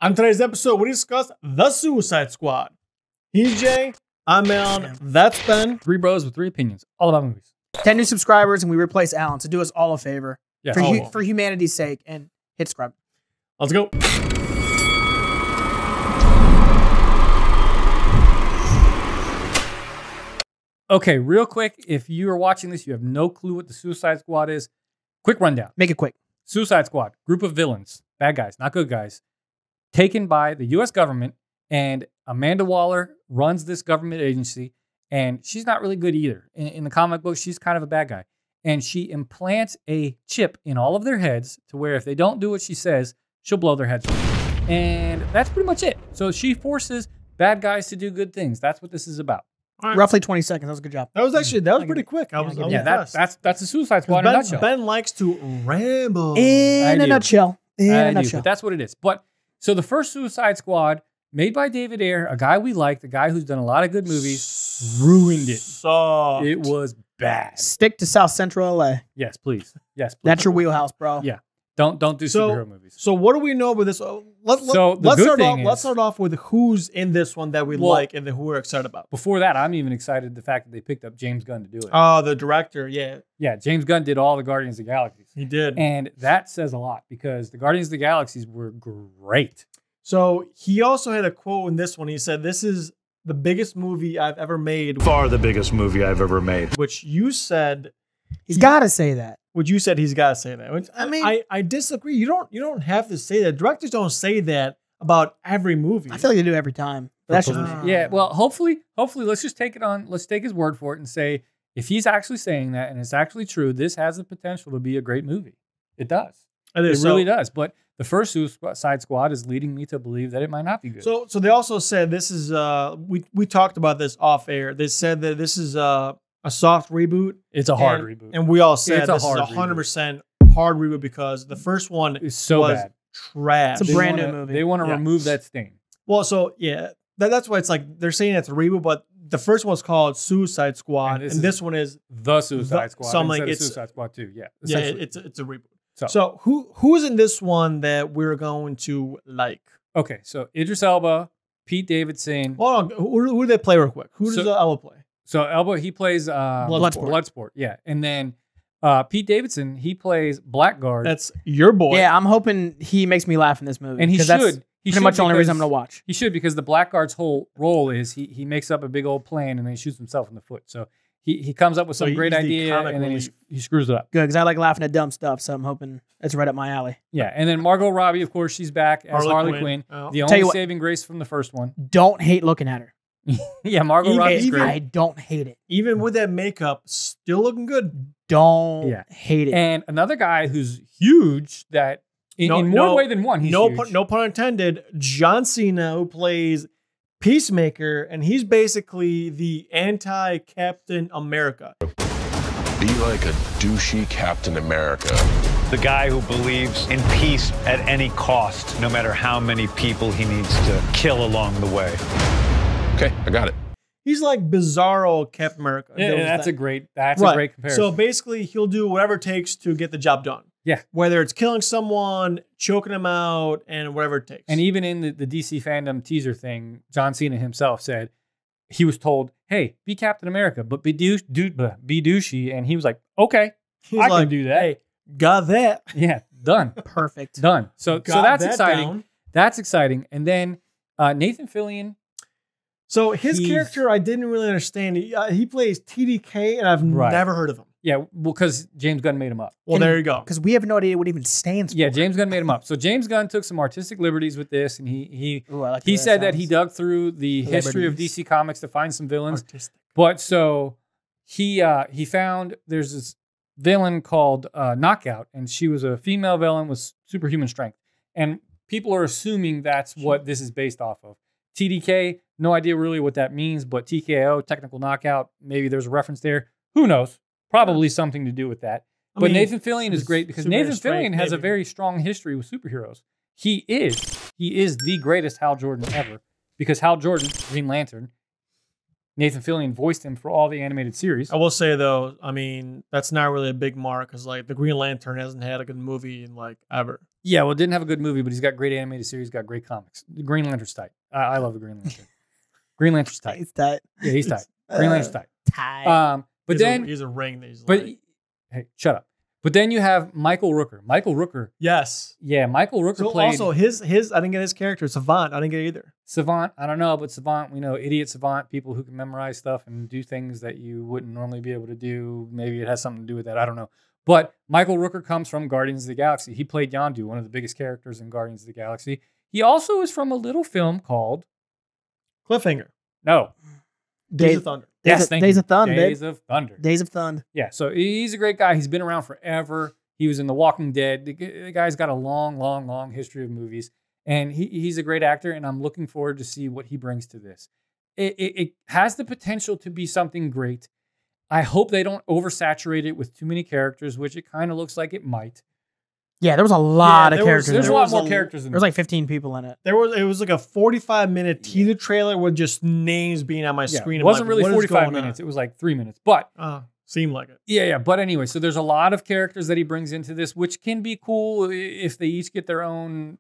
On today's episode, we discuss The Suicide Squad. He's Jay. I'm Alan. That's Ben. Three bros with three opinions, all about movies. 10 new subscribers, and we replace Alan. So do us all a favor Yes. for humanity's sake, and hit subscribe. Let's go. Okay, real quick, if you are watching this, you have no clue what the Suicide Squad is. Quick rundown. Make it quick. Suicide Squad, group of villains, bad guys, not good guys, taken by the U.S. government, and Amanda Waller runs this government agency, and she's not really good either. In the comic book, she's kind of a bad guy. And she implants a chip in all of their heads to where if they don't do what she says, she'll blow their heads off. And that's pretty much it. So she forces bad guys to do good things. That's what this is about. Right. Roughly 20 seconds. That was a good job. That was pretty quick. I was impressed. That's the Suicide Squad in a nutshell. Ben likes to ramble. In a nutshell. But that's what it is. But so the first Suicide Squad, made by David Ayer, a guy we like, the guy who's done a lot of good movies, ruined it. Sucked. It was bad. Stick to South Central LA. Yes, please. Yes, please. That's your wheelhouse, bro. Yeah. Don't do superhero movies. So what do we know about this? Let's start off with who's in this one that we like and who we're excited about. Before that, I'm even excited the fact that they picked up James Gunn to do it. Oh, the director, yeah. Yeah, James Gunn did all the Guardians of the Galaxies. He did. And that says a lot because the Guardians of the Galaxies were great. So he also had a quote in this one. He said, "This is the biggest movie I've ever made." Far the biggest movie I've ever made. Which you said He's got to say that. Which you said he's got to say that. Which, I mean, I disagree. You don't have to say that. Directors don't say that about every movie. I feel like they do every time. But that's just yeah. Well, hopefully, let's just take it on. Let's take his word for it and say if he's actually saying that and it's actually true, this has the potential to be a great movie. It does. It really does. But the first Suicide Squad is leading me to believe that it might not be good. So they also said this is we talked about this off air. They said that this is a soft reboot. It's a hard reboot. And we all said this is 100% hard reboot because the first one is so bad. Trash. It's a brand new movie. They want to remove that stain. Well, so yeah, that's why it's like they're saying it's a reboot, but the first one's called Suicide Squad, and this one is The Suicide Squad. So I'm like, it's Suicide Squad 2. Yeah. Yeah, it's a reboot. So who's in this one that we're going to like? Okay, so Idris Elba, Pete Davidson. Hold on, who do they play real quick? Who does Elba play? So Elba, he plays Bloodsport. Yeah, and then Pete Davidson, he plays Blackguard. That's your boy. Yeah, I'm hoping he makes me laugh in this movie. And he should. That's pretty much the only reason I'm going to watch. He should because the Blackguard's whole role is he makes up a big old plan and then he shoots himself in the foot. So he comes up with some great idea and then he screws it up. Good, because I like laughing at dumb stuff, so I'm hoping it's right up my alley. Yeah, and then Margot Robbie, of course, she's back as Harley Quinn. Oh. The only saving grace from the first one. Don't hate looking at her. Yeah, Margot Robbie's great. I don't hate it. Even with that makeup, still looking good. Don't hate it. And another guy who's huge that in more way than one, he's huge. No pun intended, John Cena, who plays Peacemaker, and he's basically the anti-Captain America. Be like a douchey Captain America. The guy who believes in peace at any cost, no matter how many people he needs to kill along the way. Okay, I got it. He's like Bizarro Captain America. Yeah, that's a great comparison. So basically, he'll do whatever it takes to get the job done. Yeah. Whether it's killing someone, choking them out, and whatever it takes. And even in the DC fandom teaser thing, John Cena himself said he was told, hey, be Captain America, but be douchey. And he was like, okay, I can do that. Hey, got that. Yeah, done. Perfect. Done. So that's exciting. Down. That's exciting. And then Nathan Fillion. So his character, I didn't really understand. He plays TDK, and I've never heard of him. Yeah, well, because James Gunn made him up. Well, there you go. Because we have no idea what it even stands for. Yeah, James Gunn made him up. So James Gunn took some artistic liberties with this, and he said that he dug through the history of DC Comics to find some villains. But so he found there's this villain called Knockout, and she was a female villain with superhuman strength. And people are assuming that's what this is based off of. TDK, no idea really what that means, but TKO, technical knockout, maybe there's a reference there. Who knows? Probably something to do with that. But Nathan Fillion is great because Nathan Fillion has a very strong history with superheroes. He is the greatest Hal Jordan ever because Hal Jordan, Green Lantern, Nathan Fillion voiced him for all the animated series. I will say though, I mean, that's not really a big mark because like the Green Lantern hasn't had a good movie in like ever. Yeah, well, it didn't have a good movie, but he's got great animated series, got great comics. The Green Lantern's tight. I love the Green Lantern. Green Lantern's tight. He's tight. Yeah, he's tight. Green Lantern's tight. Tight. But he's a ring that he's but like. hey, shut up. But then you have Michael Rooker. Michael Rooker. Yes. Yeah, Michael Rooker So played. also his I didn't get his character. Savant. I didn't get either. Savant, I don't know, but Savant, we know idiot Savant, people who can memorize stuff and do things that you wouldn't normally be able to do. Maybe it has something to do with that. I don't know. But Michael Rooker comes from Guardians of the Galaxy. He played Yondu, one of the biggest characters in Guardians of the Galaxy. He also is from a little film called Cliffhanger. No. Days of Thunder. Days of Thunder, babe. Days of Thunder. Days of Thunder. Yeah, so he's a great guy. He's been around forever. He was in The Walking Dead. The guy's got a long history of movies. And he's a great actor, and I'm looking forward to see what he brings to this. It has the potential to be something great. I hope they don't oversaturate it with too many characters, which it kind of looks like it might. Yeah, there was a lot of characters. There's a lot more characters in There's like 15 people in it. It was like a 45-minute teaser trailer with just names being on my screen. It wasn't like, really 45 minutes. It was like 3 minutes. But seemed like it. Yeah. But anyway, so there's a lot of characters that he brings into this, which can be cool if they each get their own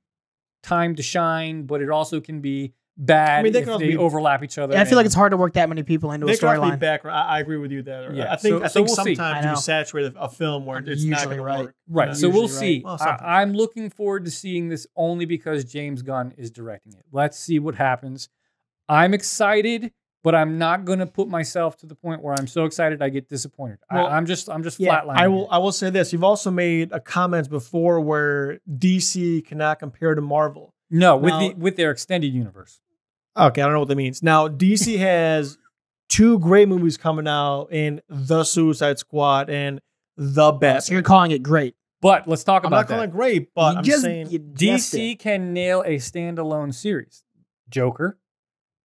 time to shine, but it also can be bad if they overlap each other. Yeah, I feel like it's hard to work that many people into a storyline. I agree with you there. Yeah, I think we'll sometimes you saturate a film where it's not going to work. Right. So we'll see. I'm looking forward to seeing this only because James Gunn is directing it. Let's see what happens. I'm excited, but I'm not going to put myself to the point where I'm so excited I get disappointed. Well, I'm just flatlining. I will say this. You've also made a comment before where DC cannot compare to Marvel. No, with their extended universe. Okay, I don't know what that means. Now, DC has 2 great movies coming out in The Suicide Squad and The Batman. So you're calling it great. But let's talk about that. I'm not calling it great, but I'm saying DC can nail a standalone series. Joker,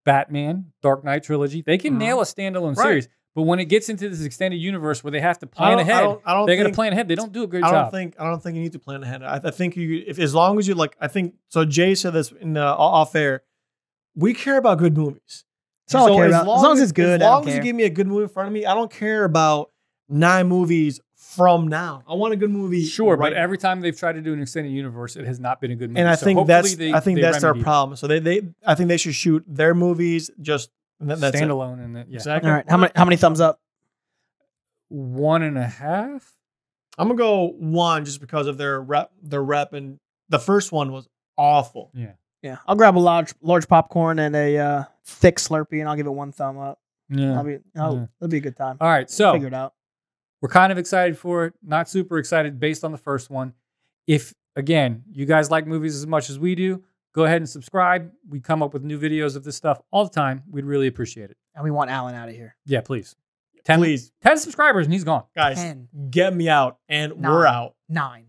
Batman, Dark Knight trilogy. They can nail a standalone series. But when it gets into this extended universe where they have to plan ahead, they got to plan ahead. They don't do a great job. I don't think you need to plan ahead. I think as long as you like, I think so. Jay said this in the off air. We care about good movies. That's all I care about. As long as it's good, as long as you give me a good movie in front of me, I don't care about 9 movies from now. I want a good movie. Sure, but every time they've tried to do an extended universe, it has not been a good movie. And I think that's their problem. So I think they should shoot their movies just that's standalone and exactly. All right, how many thumbs up? 1.5. I'm gonna go 1 just because of their rep, and the first one was awful. Yeah, I'll grab a large popcorn and a thick Slurpee, and I'll give it 1 thumb up. Yeah, it'll be a good time. All right, so figure it out. We're kind of excited for it. Not super excited based on the first one. If again you guys like movies as much as we do, go ahead and subscribe. We come up with new videos of this stuff all the time. We'd really appreciate it. And we want Alan out of here. Yeah, please. 10 subscribers and he's gone. Guys, 10. Get me out, and we're out. 9.